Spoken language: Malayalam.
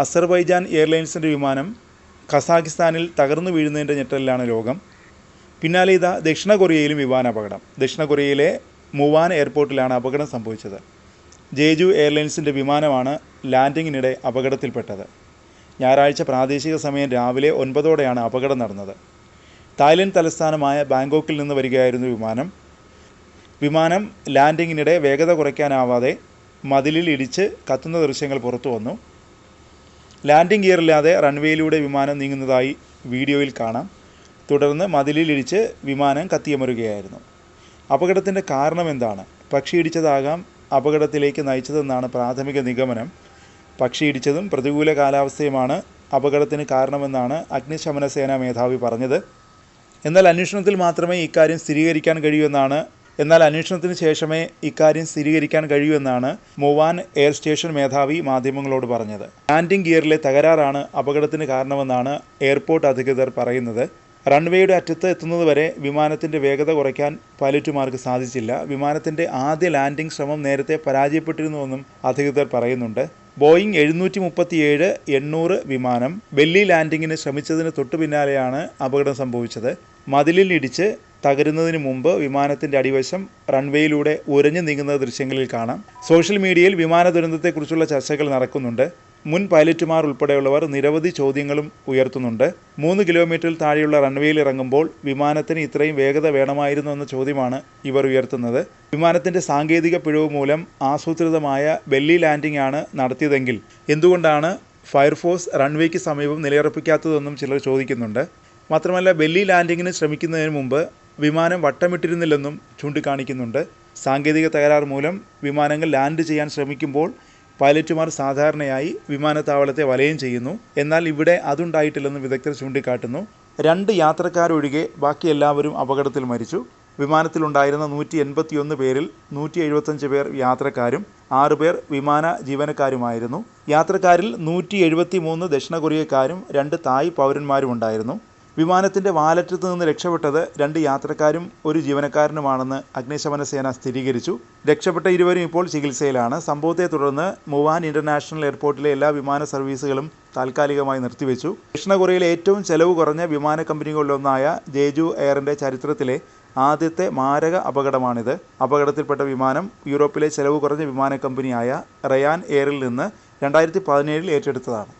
അസർബൈജാൻ എയർലൈൻസിൻ്റെ വിമാനം ഖസാക്കിസ്ഥാനിൽ തകർന്നു വീഴുന്നതിൻ്റെ ഞെട്ടലിലാണ് ലോകം. പിന്നാലെ ഇതാ ദക്ഷിണ കൊറിയയിലും വിമാനാപകടം. ദക്ഷിണ കൊറിയയിലെ മുവാൻ എയർപോർട്ടിലാണ് അപകടം സംഭവിച്ചത്. ജേജു എയർലൈൻസിൻ്റെ വിമാനമാണ് ലാൻഡിങ്ങിനിടെ അപകടത്തിൽപ്പെട്ടത്. ഞായറാഴ്ച പ്രാദേശിക സമയം രാവിലെ 9ഓടെയാണ് അപകടം നടന്നത്. തായ്ലൻഡ് തലസ്ഥാനമായ ബാങ്കോക്കിൽ നിന്ന് വരികയായിരുന്നു വിമാനം ലാൻഡിങ്ങിനിടെ വേഗത കുറയ്ക്കാനാവാതെ മതിലിൽ ഇടിച്ച് കത്തുന്ന ദൃശ്യങ്ങൾ പുറത്തു വന്നു. ലാൻഡിംഗ് ഗിയറില്ലാതെ റൺവേയിലൂടെ വിമാനം നീങ്ങുന്നതായി വീഡിയോയിൽ കാണാം. തുടർന്ന് മതിലിലിടിച്ച് വിമാനം കത്തിയമരുകയായിരുന്നു. അപകടത്തിൻ്റെ കാരണം എന്താണ്? പക്ഷിയിടിച്ചതാകാം അപകടത്തിലേക്ക് നയിച്ചതെന്നാണ് പ്രാഥമിക നിഗമനം. പക്ഷിയിടിച്ചതും പ്രതികൂല കാലാവസ്ഥയുമാണ് അപകടത്തിന് കാരണമെന്നാണ് അഗ്നിശമന സേനാ മേധാവി പറഞ്ഞത്. എന്നാൽ അന്വേഷണത്തിന് ശേഷമേ ഇക്കാര്യം സ്ഥിരീകരിക്കാൻ കഴിയൂ എന്നാണ് മുവാൻ എയർ സ്റ്റേഷൻ മേധാവി മാധ്യമങ്ങളോട് പറഞ്ഞത്. ലാൻഡിംഗ് ഗിയറിലെ തകരാറാണ് അപകടത്തിന് കാരണമെന്നാണ് എയർപോർട്ട് അധികൃതർ പറയുന്നത്. റൺവേയുടെ അറ്റത്ത് എത്തുന്നതുവരെ വിമാനത്തിൻ്റെ വേഗത കുറയ്ക്കാൻ പൈലറ്റുമാർക്ക് സാധിച്ചില്ല. വിമാനത്തിൻ്റെ ആദ്യ ലാൻഡിംഗ് ശ്രമം നേരത്തെ പരാജയപ്പെട്ടിരുന്നുവെന്നും അധികൃതർ പറയുന്നുണ്ട്. ബോയിങ് 737-800 വിമാനം വെല്ലി ലാൻഡിങ്ങിന് ശ്രമിച്ചതിന് തൊട്ടു പിന്നാലെയാണ് അപകടം സംഭവിച്ചത്. മതിലിൽ ഇടിച്ച് തകരുന്നതിന് മുമ്പ് വിമാനത്തിൻ്റെ അടിവശം റൺവേയിലൂടെ ഉരഞ്ഞു നീങ്ങുന്ന ദൃശ്യങ്ങളിൽ കാണാം. സോഷ്യൽ മീഡിയയിൽ വിമാന ദുരന്തത്തെക്കുറിച്ചുള്ള ചർച്ചകൾ നടക്കുന്നുണ്ട്. മുൻ പൈലറ്റുമാർ ഉൾപ്പെടെയുള്ളവർ നിരവധി ചോദ്യങ്ങളും ഉയർത്തുന്നുണ്ട്. 3 കിലോമീറ്ററിൽ താഴെയുള്ള റൺവേയിൽ ഇറങ്ങുമ്പോൾ വിമാനത്തിന് ഇത്രയും വേഗത വേണമായിരുന്നു എന്ന ചോദ്യമാണ് ഇവർ ഉയർത്തുന്നത്. വിമാനത്തിൻ്റെ സാങ്കേതിക പിഴവ് മൂലം ആസൂത്രിതമായ വെല്ലി ലാൻഡിംഗ് ആണ് നടത്തിയതെങ്കിൽ എന്തുകൊണ്ടാണ് ഫയർഫോഴ്സ് റൺവേക്ക് സമീപം നിലയുറപ്പിക്കാത്തതെന്നും ചിലർ ചോദിക്കുന്നുണ്ട്. മാത്രമല്ല, വെല്ലി ലാൻഡിങ്ങിന് ശ്രമിക്കുന്നതിന് മുമ്പ് വിമാനം വട്ടമിട്ടിരുന്നില്ലെന്നും ചൂണ്ടിക്കാണിക്കുന്നുണ്ട്. സാങ്കേതിക തകരാർ മൂലം വിമാനങ്ങൾ ലാൻഡ് ചെയ്യാൻ ശ്രമിക്കുമ്പോൾ പൈലറ്റുമാർ സാധാരണയായി വിമാനത്താവളത്തെ വലയം ചെയ്യുന്നു. എന്നാൽ ഇവിടെ അതുണ്ടായിട്ടില്ലെന്ന് വിദഗ്ധർ ചൂണ്ടിക്കാട്ടുന്നു. 2 യാത്രക്കാരൊഴികെ ബാക്കി എല്ലാവരും അപകടത്തിൽ മരിച്ചു. വിമാനത്തിലുണ്ടായിരുന്ന 181 പേരിൽ 175 പേർ യാത്രക്കാരും 6 പേർ വിമാന ജീവനക്കാരുമായിരുന്നു. യാത്രക്കാരിൽ 173 ദക്ഷിണ കൊറിയക്കാരും 2 തായ് പൗരന്മാരും ഉണ്ടായിരുന്നു. വിമാനത്തിൻ്റെ വാലറ്റത്ത് നിന്ന് രക്ഷപ്പെട്ടത് 2 യാത്രക്കാരും 1 ജീവനക്കാരനുമാണെന്ന് അഗ്നിശമന സേന സ്ഥിരീകരിച്ചു. രക്ഷപ്പെട്ട ഇരുവരും ഇപ്പോൾ ചികിത്സയിലാണ്. സംഭവത്തെ തുടർന്ന് മുവാൻ ഇൻ്റർനാഷണൽ എയർപോർട്ടിലെ എല്ലാ വിമാന സർവീസുകളും താൽക്കാലികമായി നിർത്തിവെച്ചു. ദക്ഷിണ കൊറിയയിലെ ഏറ്റവും ചെലവ് കുറഞ്ഞ വിമാന കമ്പനികളിലൊന്നായ ജേജു എയറിൻ്റെ ചരിത്രത്തിലെ ആദ്യത്തെ മാരക അപകടമാണിത്. അപകടത്തിൽപ്പെട്ട വിമാനം യൂറോപ്പിലെ ചെലവ് കുറഞ്ഞ വിമാന കമ്പനിയായ റയാൻ എയറിൽ നിന്ന് 2017 ഏറ്റെടുത്തതാണ്.